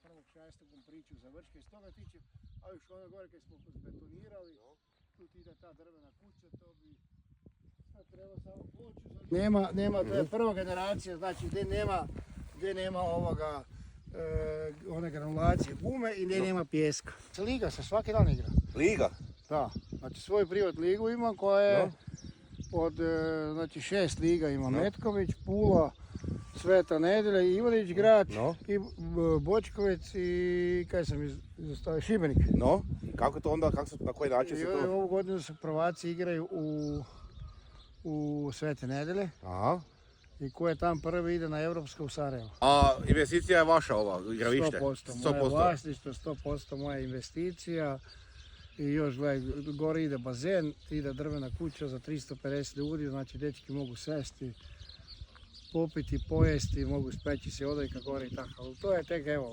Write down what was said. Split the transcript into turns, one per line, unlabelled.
1.6. priču završiti. S toga tiče, a još ono gore kad smo zbetonirali, tu ide ta drvena kuća, to bi sad trebalo samo ploču. Nema, to je prva generacija, znači gdje nema ovoga, one granulacije gume i gdje nema pijeska. Liga se svaki dan igra.
Liga?
Da, znači svoju privat ligu imam koja je od, znači 6 liga ima Metković, Pula, Sveta Nedelja, Ivanić grad, i Bočkovec i kaj sam izostavio, Šibenik.
No, kako to onda, na koji način se to?
Ovu godinu su prvaci igraju u Svete Nedelje.
Aha.
I ko je tam prvi ide na Europsko u Sarajevo.
A investicija je vaša ova, igravište?
100%, moje vlasništvo, 100% moja investicija. I još gledaj, gore ide bazen, ide drvena kuća za 350 ljudi, znači dečki mogu sesti, popiti, pojesti, mogu speći se odojka gore i tako. To je tek evo.